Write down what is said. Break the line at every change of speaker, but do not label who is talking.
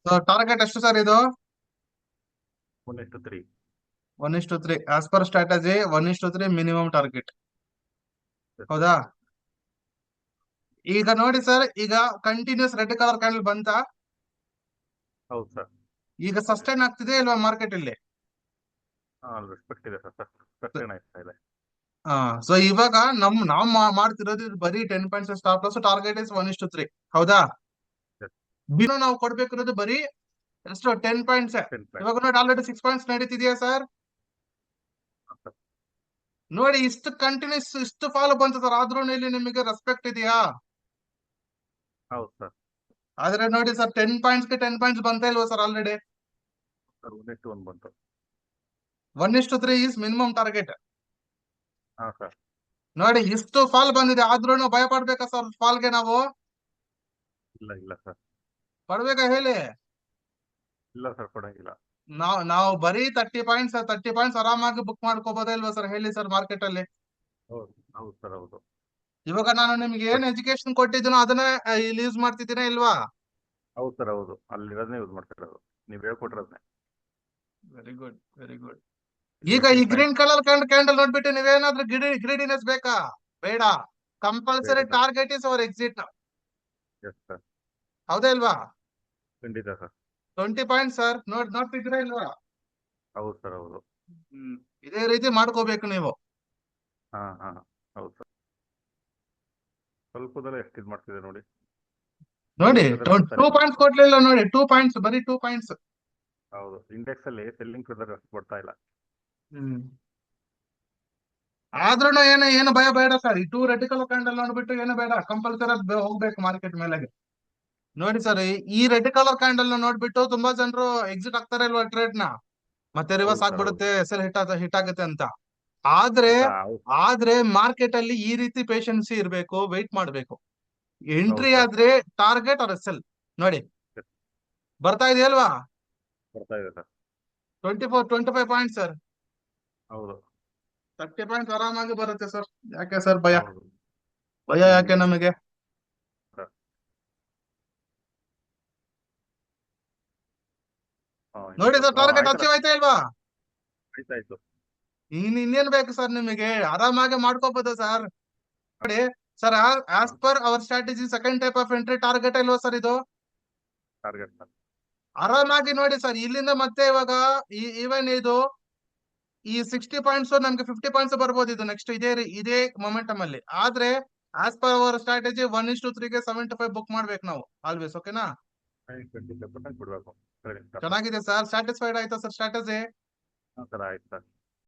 So target ಎಷ್ಟು sir ಇದು?
1:3.
1:3 as per strategy 1:3 minimum target. ಹೌದಾ? ಈಗ ನೋಡಿ ಸರ್, ಈಗ ಕಂಟಿನ್ಯೂಸ್ ರೆಡ್ ಕಲರ್ ಕ್ಯಾಂಡಲ್ ಬಂತ,
ಹೌದು ಸರ್.
ಈಗ ಸಸ್ಟೈನ್ ಆಗ್ತಿದೆ ಇಲ್ವಾ ಮಾರ್ಕೆಟ್ ಅಲ್ಲಿ?
ರೆಸ್ಪೆಕ್ಟ್ ಇದೆ ಸರ್. ಸಸ್ಟೈನ್ ಆಗ್ತಾ ಇದೆ.
ಸೊ ಇವಾಗ ನಾವು ಮಾಡ್ತಿರೋದು ಇದು ಬರೀ 10 points stop loss, target is 1:3. ಹೌದಾ?
Yes.
ಬಿನೋ ನಾವು ಕೊಡ್ಬೇಕಿರೋದು ಬರೀ ಎಷ್ಟು? 10 ಪಾಯಿಂಟ್ಸ್.
10 points.
ಇವಾಗ ನೋಡಿ ಆಲ್ರೆಡಿ 6 ಪಾಯಿಂಟ್ಸ್ ನಡೀತಿದೆಯಾ ಸರ್?
sir.
ನೋಡಿ ಇಷ್ಟು ಕಂಟಿನ್ಯೂಸ್ ಇಷ್ಟು ಫಾಲೋ ಬಂತು ಸರ್, ಆದ್ರೂ ಇಲ್ಲಿ ನಿಮಗೆ ರೆಸ್ಪೆಕ್ಟ್ ಇದೆಯಾ?
ಹೌದು ಸರ್.
ಆದ್ರೆ ನೋಡಿ ಸರ್, 10 ಪಾಯಿಂಟ್ಸ್ ಗೆ 10 ಪಾಯಿಂಟ್ಸ್ ಬಂತಾ ಇಲ್ವಾ ಸರ್ ಆಲ್ರೆಡಿ?
ಸರ್ 1:1 ಬಂತು.
1:3 ಈಸ್ ಮಿನಿಮಮ್ ಟಾರ್ಗೆಟ್.
ಹಾ ಸರ್.
ನೋಡಿ ಇಷ್ಟು ಫಾಲ್ ಬಂದಿದೆ, ಆದ್ರೂ ಭಯ ಪಡ್ಬೇಕಾ ಸರ್ ಫಾಲ್ಗೆ? ನಾವು
ಇಲ್ಲ ಸರ್.
ಪಡ್ಬೇಕಾ ಹೇಳಿ?
ಇಲ್ಲ ಸರ್, ಕೊಡಂಗಿಲ್ಲ.
ನಾವು ಬರೀ 30 ಪಾಯಿಂಟ್ಸ್ ಆರಾಮಾಗಿ ಬುಕ್ ಮಾಡ್ಕೋಬೋದಾ ಇಲ್ವಾ ಸರ್ ಹೇಳಿ ಸರ್ ಮಾರ್ಕೆಟ್ ಅಲ್ಲಿ?
ಹೌದು ಸರ್, ಹೌದು.
ಇವಾಗ ನಾನು ನಿಮ್ಗೆ ಏನ್ ಎಜುಕೇಶನ್ ಕೊಟ್ಟಿದ್ದೀನೋ ಅದನ್ನ ಇಲ್ಲಿ ಯೂಸ್ ಮಾಡ್ತಿದ್ದೀರಾ ಇಲ್ವಾ?
ಹೌದು ಸರ್, ಹೌದು. ಅಲ್ಲಿರೋದನ್ನೇ ಯೂಸ್ ಮಾಡ್ತಿರೋದು, ನೀವು ಹೇಳ್ಕೊಟ್ರದ್ನೇ.
Very good, very good. ಈಗ ಈ ಗ್ರೀನ್ ಕಲರ್ ಕ್ಯಾಂಡಲ್ ನೋಡ್ಬಿಟ್ಟು ನೀವೇನಾದ್ರೂ ಗ್ರೀಡಿನೆಸ್ ಬೇಕಾ? ಬೇಡ. ಕಂಪಲ್ಸರಿ
ಬೇಡ sir.
Target is our exit.
Yes sir.
ಹೌದಾ ಇಲ್ವಾ?
ಖಂಡಿತ ಸರ್.
20 ಪಾಯಿಂಟ್ ಸರ್, ನೋಡ್ತಿದ್ದೀರಾ ಇಲ್ವಾ?
ಹೌದು ಸರ್, ಹೌದು.
ಇದೇ ರೀತಿ ಮಾಡ್ಕೋಬೇಕು ನೀವು.
ಹಾ ಹೌದು ಸರ್. ಸ್ವಲ್ಪದಲ್ಲೇ ಎಷ್ಟು ಇದು ಮಾಡ್ತಿದೆ ನೋಡಿ.
ನೋಡಿ 2 ಪಾಯಿಂಟ್ಸ್ ಕೊಡ್ಲಿಲ್ಲ ನೋಡಿ, 2 ಪಾಯಿಂಟ್ಸ್, ಬರೀ 2 ಪಾಯಿಂಟ್ಸ್.
ಹೌದು, ಇಂಡೆಕ್ಸ್ ಅಲ್ಲಿ ಸೆಲ್ಲಿಂಗ್ ಪ್ರೆಸರ್ ಅಷ್ಟು ಕೊಡ್ತಾ ಇಲ್ಲ.
ಆದ್ರೂ ಏನು ಭಯ ಬೇಡ ಸರ್. ಈ 2 ರೆಡ್ ಕಲರ್ ಕ್ಯಾಂಡಲ್ ನೋಡ್ಬಿಟ್ಟು ಏನು ಬೇಡ, ಕಂಪಲ್ಸರಿ ಹೋಗ್ಬೇಕು ಮಾರ್ಕೆಟ್ ಮೇಲೆ. ನೋಡಿ ಸರ್, ಈ ರೆಡ್ ಕಲರ್ ಕ್ಯಾಂಡಲ್ ನೋಡ್ಬಿಟ್ಟು ತುಂಬಾ ಜನರು ಎಕ್ಸಿಟ್ ಆಗ್ತಾರೆ ಇಲ್ವಾ ಟ್ರೇಡ್ ನ, ಮತ್ತೆ ರಿವರ್ಸ್
ಹೌದು sir,
ಆಗ್ಬಿಡುತ್ತೆ, ಸೆಲ್ ಹಿಟ್ ಆಗುತ್ತೆ ಅಂತ. ಆದ್ರೆ ಮಾರ್ಕೆಟ್ ಅಲ್ಲಿ ಈ ರೀತಿ ಪೇಷನ್ಸಿ ಇರ್ಬೇಕು, ವೆಯ್ಟ್ ಮಾಡ್ಬೇಕು. ಎಂಟ್ರಿ
ಹೌದು sir.
ಆದ್ರೆ ಟಾರ್ಗೆಟ್ ಆರ್ ಸೆಲ್. ನೋಡಿ ಬರ್ತಾ ಇದೆಯಲ್ವಾ?
ಬರ್ತಾ ಇದೆ ಸರ್.
25 point sir.
ಹೌದು.
30 ಪಾಯಿಂಟ್ಸ್ ಆರಾಮಾಗಿ ಬರುತ್ತೆ ಸರ್. ಯಾಕೆ ಸರ್ ಭಯ?
ಹೌದು.
ಭಯ ಯಾಕೆ ನಮಗೆ?
ಸರ್.
ನೋಡಿ ಸರ್, ಟಾರ್ಗೆಟ್ ಅಚೀವ್ ಆಯ್ತಾ ಇಲ್ವಾ?
ಆಯ್ತು.
ಇನ್ನೇನ್ ಬೇಕು ಸರ್ ನಿಮಗೆ? ಆರಾಮಾಗಿ ಮಾಡ್ಕೋಬಹುದು ಸರ್. ನೋಡಿ sir, as per our strategy second type of entry target ಇಲ್ವಾ ಸರ್ ಇದು?
Target sir.
ಆರಾಮಾಗಿ ನೋಡಿ ಸರ್, ಇಲ್ಲಿಂದ ಮತ್ತೆ ಇವಾಗ ಈವನ್ ಇದು ಈ 60 ಪಾಯಿಂಟ್ಸ್ ನಮ್ಗೆ 50 ಪಾಯಿಂಟ್ಸ್ ಬರ್ಬೋದು ಇದು ನೆಕ್ಸ್ಟ್ ಇದೇ ಮೊಮೆಂಟಮ್ ಅಲ್ಲಿ. ಆದ್ರೆ ಆಸ್ ಪರ್ ಅವರ್ ಸ್ಟ್ರಾಟಜಿ 1:3 ಗೆ 75 ಬುಕ್ ಮಾಡ್ಬೇಕು ನಾವು ಆಲ್ವೇಸ್. ಓಕೆನಾ?
25% ಬಿಡ್ಬೇಕು.
ಚೆನ್ನಾಗಿದೆ ಸರ್. ಸ್ಯಾಟಿಸ್ಫೈಡ್ ಆಯ್ತಾ ಸರ್ ಸ್ಟ್ರಾಟಜಿ?
ಸರ್ ಆಯ್ತು ಸರ್.